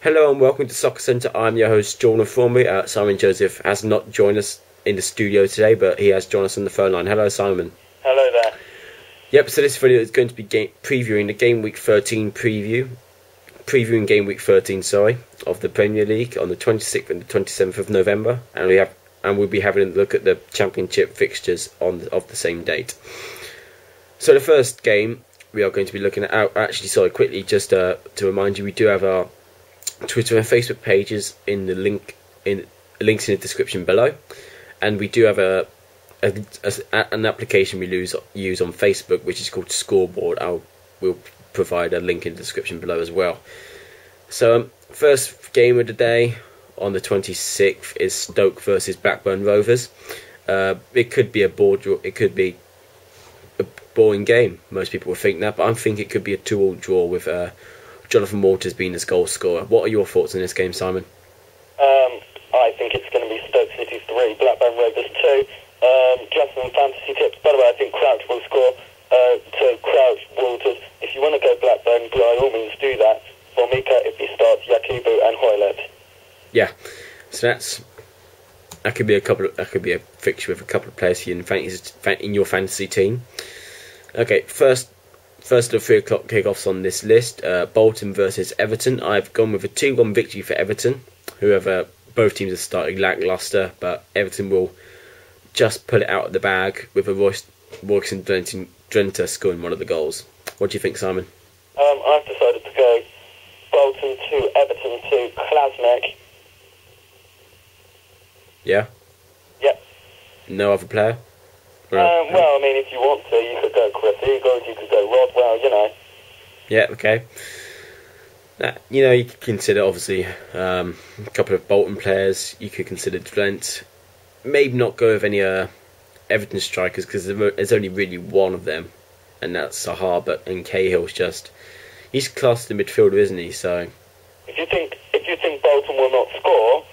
Hello and welcome to Soccer Centre. I'm your host, Jordan Formby. Simon Joseph has not joined us in the studio today, but he has joined us on the phone line. Hello, Simon. Hello there. Yep, so this video is going to be previewing the Game Week 13 previewing Game Week 13, of the Premier League on the 26th and the 27th of November, and we'll be having a look at the Championship fixtures of the same date. So the first game we are going to be looking at, quickly, just to remind you, we do have our Twitter and Facebook pages in the links in the description below, and we do have an application we use on Facebook which is called Scoreboard. We'll provide a link in the description below as well. So first game of the day on the 26th is Stoke versus Blackburn Rovers. It could be a boring game. Most people would think that, but I think it could be a 2-2 draw with Jonathan Walters being his goal scorer. What are your thoughts on this game, Simon? I think it's going to be Stoke City 3, Blackburn Rovers 2. Just some fantasy tips. By the way, I think Crouch will score. So Crouch, Walters. If you want to go Blackburn, by all means do that. For Mika, if he starts Yakubu and Hoylett. Yeah. So that could be a fixture with a couple of players in your fantasy team. Okay, first of the 3 o'clock kickoffs on this list, Bolton versus Everton. I've gone with a 2-1 victory for Everton. Both teams are starting lacklustre, but Everton will just pull it out of the bag with a Royce and Drenthe scoring one of the goals. What do you think, Simon? I've decided to go Bolton 2, Everton 2, Klasnick. Yeah? Yep. No other player? Well, I mean, if you want to, you could go Chris Eagles, you could go Rodwell, you know. Yeah, okay. You could consider, obviously, a couple of Bolton players. You could consider Trent. Maybe not go with any Everton strikers, because there's only really one of them, and that's Sahar. And Cahill's he's classed as a midfielder, isn't he? So if you think Bolton will not score,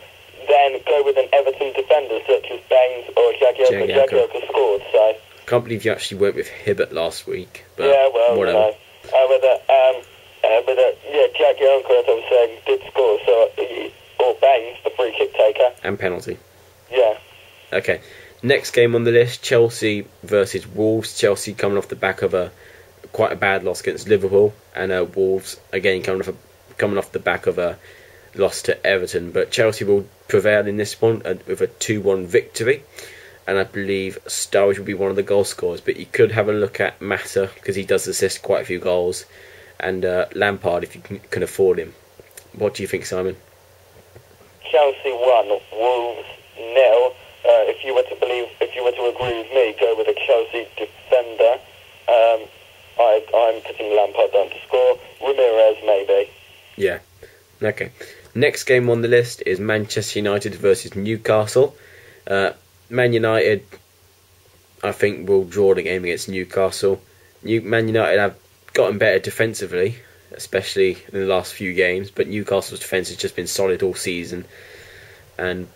then go with an Everton defender such as Baines or Jagielka scored. So I can't believe you actually went with Hibbert last week. But yeah, well, whatever. Jagielka, as I was saying, did score. So or Baines, the free kick taker and penalty. Yeah. Okay. Next game on the list: Chelsea versus Wolves. Chelsea coming off the back of quite a bad loss against Liverpool, and Wolves again coming off the back of a loss to Everton, but Chelsea will prevail in this one with a 2-1 victory, and I believe Sturridge will be one of the goal scorers, but you could have a look at Mata, because he does assist quite a few goals, and Lampard if you can afford him. What do you think, Simon? Chelsea 1, Wolves 0. If you were to agree with me, go with a Chelsea defender. I'm putting Lampard down to score. Ramirez maybe. Yeah. Okay. Next game on the list is Manchester United versus Newcastle. Man United, I think, will draw the game against Newcastle. Man United have gotten better defensively, especially in the last few games, but Newcastle's defence has just been solid all season, and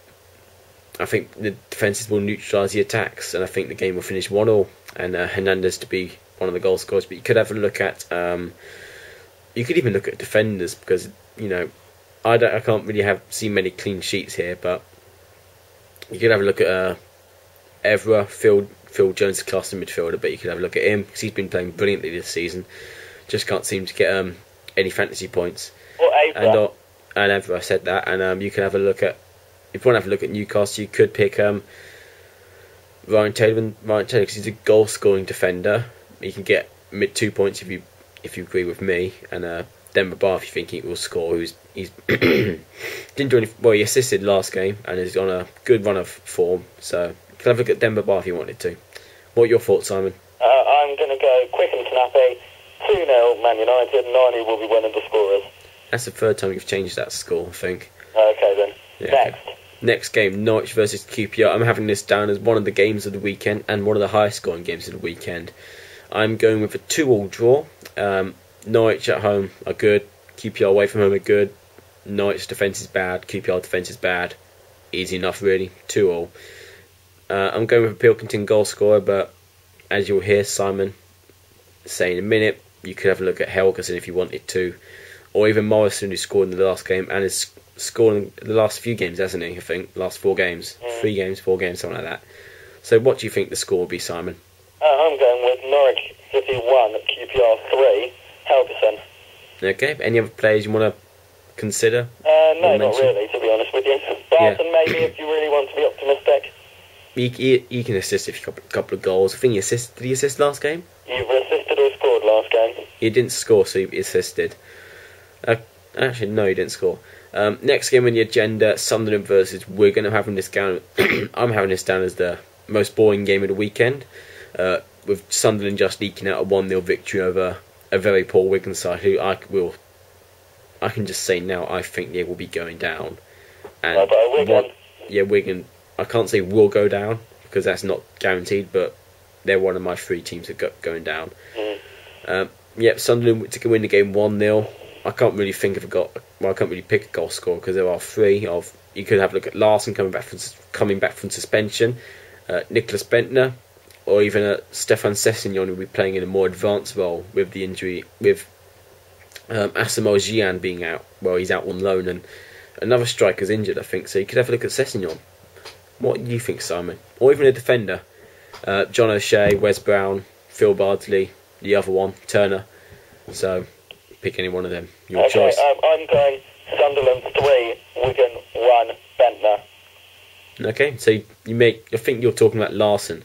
I think the defences will neutralise the attacks, and I think the game will finish 1-1, and Hernandez to be one of the goal scorers. But you could have a look at, you could even look at defenders, because I can't really see many clean sheets here, but you could have a look at Evra. Phil Jones is classed as a midfielder, but you could have a look at him because he's been playing brilliantly this season. Just can't seem to get any fantasy points. Or Evra. And Evra, I said that. And you can have a look at, if you want to have a look at Newcastle, you could pick Ryan Taylor because he's a goal scoring defender. You can get mid 2 points if you agree with me, and Demba Ba, if you think he will score, he's didn't do any. Well, he assisted last game and is on a good run of form. So you can have a look at Demba Ba if you wanted to. What are your thoughts, Simon? I'm going to go quick and snappy. 2-0 Man United. Nani will be one of the scorers. That's the third time you've changed that score, I think. Okay then. Yeah, Next. Okay. Next game, Norwich versus QPR. I'm having this down as one of the games of the weekend and one of the highest scoring games of the weekend. I'm going with a 2-2 draw. Norwich at home are good. QPR away from home are good. Norwich defence is bad. QPR defence is bad. Easy enough, really. 2-2. I'm going with a Pilkington goal scorer, but as you'll hear Simon say in a minute, you could have a look at Helgerson if you wanted to, or even Morrison, who scored in the last game and is scoring the last few games, hasn't he? I think last 4 games, 3 games, 4 games, something like that. So, what do you think the score will be, Simon? I'm going with Norwich City 1, QPR 3, Helderson. Okay. Any other players you want to consider? No, not really, to be honest with you. Barton, maybe, if you really want to be optimistic. He can assist if you got a couple of goals. I think he assisted. Did he assist last game? You've assisted or scored last game. He didn't score, so he assisted. Actually, no, he didn't score. Next game on the agenda, Sunderland versus Wigan. I'm having this down. I'm having this down as the most boring game of the weekend, with Sunderland just leaking out a 1-0 victory over a very poor Wigan side, who I can just say now, I think they will be going down. And Wigan. Wigan. I can't say will go down because that's not guaranteed, but they're one of my 3 teams that are going down. Sunderland to win the game 1-0. I can't really think of I can't really pick a goal scorer because there are 3 of. You could have a look at Larson coming back from suspension, Nicholas Bentner, or even Stefan Sessegnon, who will be playing in a more advanced role with the injury with Asamoah Gyan being out. Well, he's out on loan, and another striker's injured, I think. So you could have a look at Sessegnon. What do you think, Simon? Or even a defender, John O'Shea, Wes Brown, Phil Bardsley, the other one, Turner. So pick any one of them. Your choice. I'm going Sunderland 3, Wigan 1, Bentner. Okay, so I think you're talking about Larson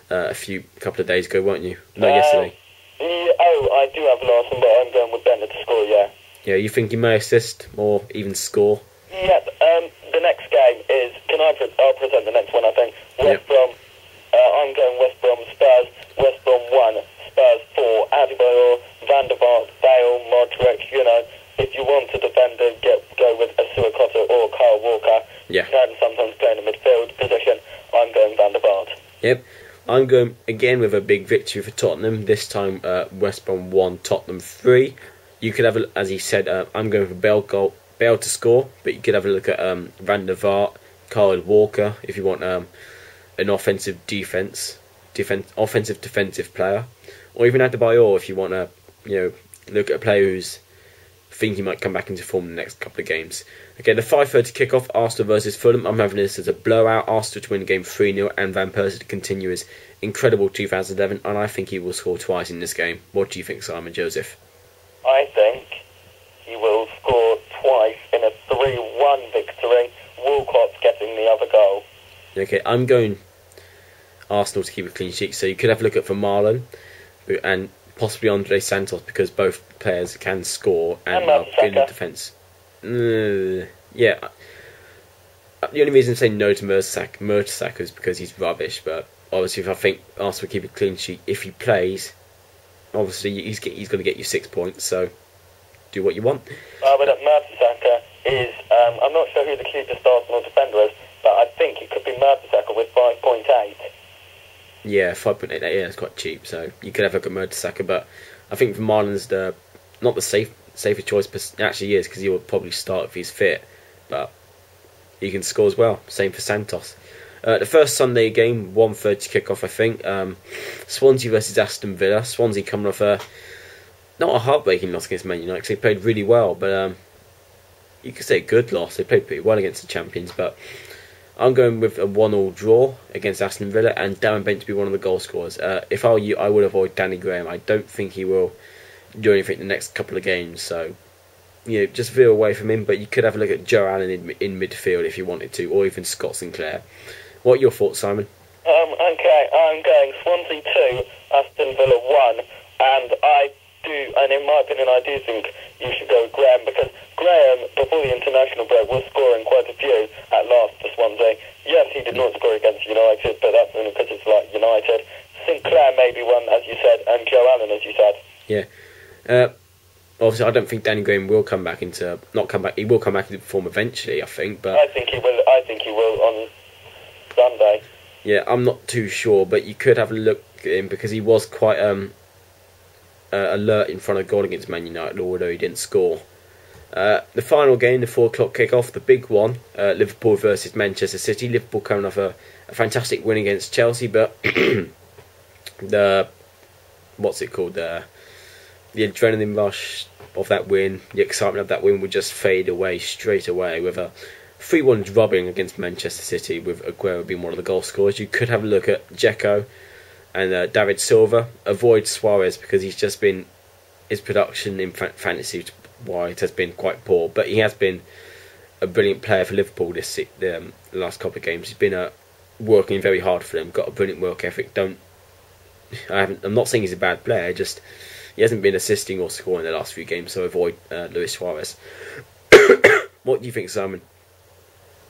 a couple of days ago, weren't you? No, yesterday. I do have Larson, but I'm going with Bentner to score, yeah. Yeah, you think he may assist or even score? Yeah, the next game is, I'll present the next one, I think. West Brom, I'm going West Brom, Spurs, West Brom 1, Spurs 4, Adebayor, Van der Vaart, Bale, Modric, if you want a defender, go with Asuakoto or Kyle Walker. Yeah. Can sometimes play in the midfield position. I'm going Van der Vaart. Yep. I'm going again with a big victory for Tottenham. This time, West Brom 1, Tottenham 3. You could have, as he said, I'm going for Bale to score, but you could have a look at Van der Vaart, Kyle Walker, if you want an offensive defensive player, or even Adebayor if you want to, look at a player who's think he might come back into form in the next couple of games. Okay, the 5:30 kickoff, Arsenal versus Fulham. I'm having this as a blowout. Arsenal to win the game 3-0 and Van Persie to continue his incredible 2011, and I think he will score twice in this game. What do you think, Simon Joseph? I think he will score twice in a 3-1 victory. Walcott's getting the other goal. Okay, I'm going Arsenal to keep a clean sheet, so you could have a look at for Marlon and possibly Andre Santos, because both players can score and are good in defence. Yeah. The only reason I'm saying no to Mertesacker is because he's rubbish, but obviously if I think Arsenal keep a clean sheet, if he plays, obviously he's going to get you 6 points, so do what you want. But Mertesacker is, I'm not sure who the cheapest Arsenal defender is, but I think it could be Mertesacker with 5.8. Yeah, 5.8, yeah, it's quite cheap, so you could have a look at Mertesacker, but I think Marlon's not the safer choice, but actually he is, because he will probably start if he's fit, but he can score as well. Same for Santos. The first Sunday game, 1:30 kickoff, I think. Swansea versus Aston Villa. Swansea coming off not a heartbreaking loss against Man United, because they played really well, but you could say a good loss. They played pretty well against the champions, but I'm going with a 1-1 draw against Aston Villa and Darren Bent to be one of the goal scorers. If I were you, I would avoid Danny Graham. I don't think he will do anything in the next couple of games, so just veer away from him. But you could have a look at Joe Allen in midfield if you wanted to, or even Scott Sinclair. What are your thoughts, Simon? Okay, I'm going Swansea 2, Aston Villa 1, and in my opinion, I do think you should go with Graham, because Graham, before the international break, was scoring quite a few at last for Swansea. Yes, he did not score against United, but that's only because it's like United. Sinclair may be one, as you said, and Joe Allen, as you said. Yeah. Obviously, I don't think Danny Graham will come back into... Not come back... He will come back into form eventually, I think, but... I think he will on Sunday. Yeah, I'm not too sure, but you could have a look at him, because he was quite alert in front of goal against Man United, although he didn't score. The final game, the 4 o'clock kickoff, the big one, Liverpool versus Manchester City. Liverpool coming off a fantastic win against Chelsea, but the adrenaline rush of that win, the excitement of that win would just fade away straight away with a 3-1 drubbing against Manchester City, with Aguero being one of the goal scorers. You could have a look at Dzeko and David Silva. Avoid Suarez because he's just been, his production in fantasy wise has been quite poor, but he has been a brilliant player for Liverpool the last couple of games. He's been working very hard for them, got a brilliant work ethic. I'm not saying he's a bad player, just he hasn't been assisting or scoring the last few games, so avoid Luis Suarez. What do you think, Simon?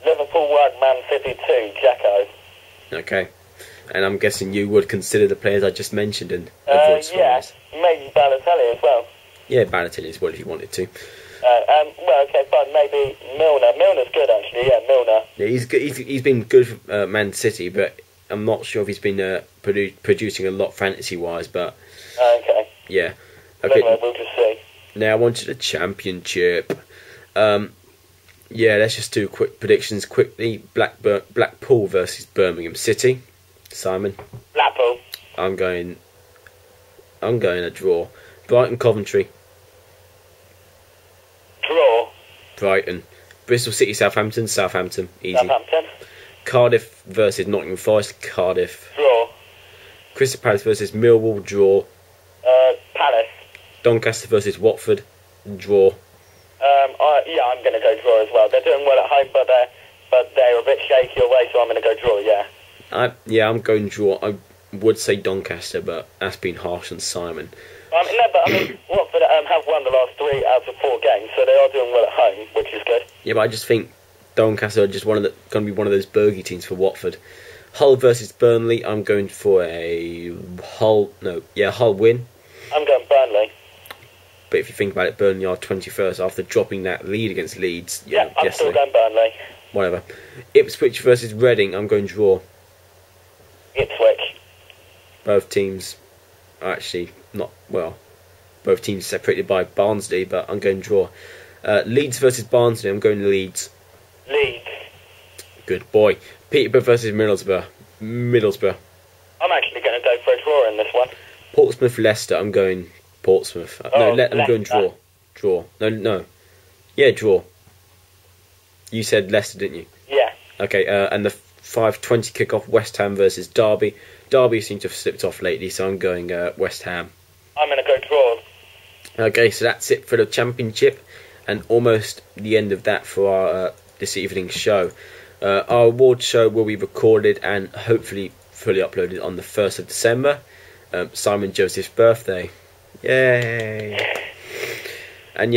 Liverpool 1, Man City 2, Dzeko. Okay. And I'm guessing you would consider the players I just mentioned and avoid Suarez. Yeah, maybe Balotelli as well. Yeah, Balotelli as well if you wanted to. Well, okay, fine. Maybe Milner. Milner's good, actually. Yeah, Milner. Yeah, he's good. He's been good for Man City, but I'm not sure if he's been producing a lot fantasy-wise. But okay. Yeah. Okay. Anyway, we'll just see. Now on to the Championship. Yeah, let's just do quick predictions quickly. Blackpool versus Birmingham City. Simon. Blackpool. I'm going a draw. Brighton Coventry. Draw. Brighton. Bristol City Southampton. Southampton. Easy. Southampton. Cardiff versus Nottingham Forest. Cardiff. Draw. Crystal Palace versus Millwall. Draw. Palace. Doncaster versus Watford. Draw. Yeah, I'm going to go draw as well. They're doing well at home, but they're a bit shaky away, so I'm going to go draw. Yeah. I'm going draw. I would say Doncaster, but that's been harsh on Simon. No, but Watford have won the last 3 out of 4 games, so they are doing well at home, which is good. Yeah, but I just think Doncaster are just going to be one of those bogey teams for Watford. Hull versus Burnley. I'm going for a Hull win. I'm going Burnley. But if you think about it, Burnley are 21st after dropping that lead against Leeds. Yeah, I'm still going Burnley. Whatever. Ipswich versus Reading. I'm going draw. Ipswich. Both teams are actually not well. Both teams separated by Barnsley, but I'm going draw. Leeds versus Barnsley. I'm going Leeds. Leeds. Good boy. Peterborough versus Middlesbrough. I'm actually going to go for a draw in this one. Portsmouth Leicester. I'm going Portsmouth. I'm going draw. Draw. No. Yeah, draw. You said Leicester, didn't you? Yeah. Okay, and the 5:20 kickoff, West Ham versus Derby. Derby seem to have slipped off lately, so I'm going West Ham. I'm going to go draw. Okay, so that's it for the Championship, and almost the end of that for our this evening's show. Our award show will be recorded and hopefully fully uploaded on the 1st of December. Simon Joseph's birthday. Yay! And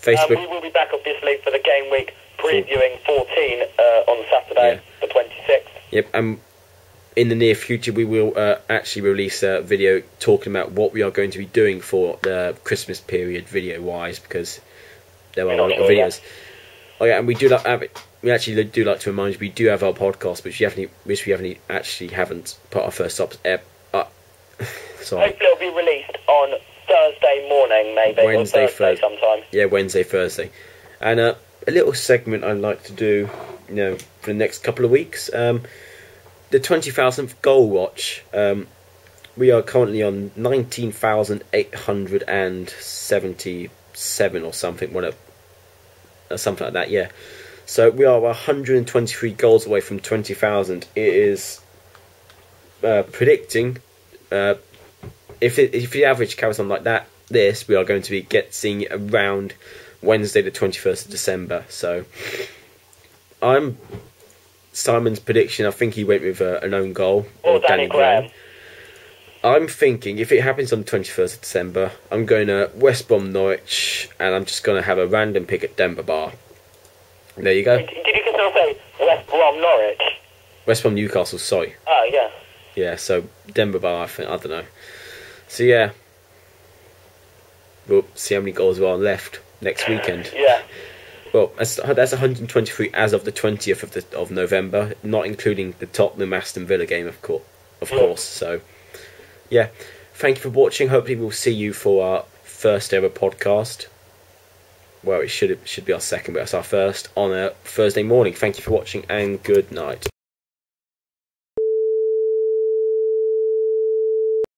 Facebook. We will be back, obviously, for the game week previewing 14 on Saturday, the 26th. Yep, and in the near future we will actually release a video talking about what we are going to be doing for the Christmas period video-wise, because there are a lot of videos. Oh yeah, and we actually do like to remind you, we do have our podcast, which we haven't put our first up. Sorry. Hopefully it'll be released on Thursday morning, maybe, Wednesday, or Thursday sometime. Yeah, Wednesday, Thursday. And a little segment I'd like to do, for the next couple of weeks. The 20,000th goal watch. We are currently on 19,877 or something, something like that. Yeah. So we are 123 goals away from 20,000. It is predicting. If the average carries on like that, we are going to be seeing it around Wednesday the 21st of December. So I'm Simon's prediction. I think he went with an own goal. Or Danny Graham. I'm thinking if it happens on the 21st of December, I'm going to West Brom Norwich, and I'm just going to have a random pick at Denver Bar. There you go. Did you still say West Brom Norwich? West Brom Newcastle, sorry. Oh, yeah. Yeah, so Denver Bar, I don't know. So yeah, we'll see how many goals there are left next weekend. Yeah. Well, that's 123 as of the 20th of November, not including the Tottenham Aston Villa game, of course. So yeah, thank you for watching. Hopefully we'll see you for our first ever podcast. Well, it should be our second, but it's our first on a Thursday morning. Thank you for watching, and good night.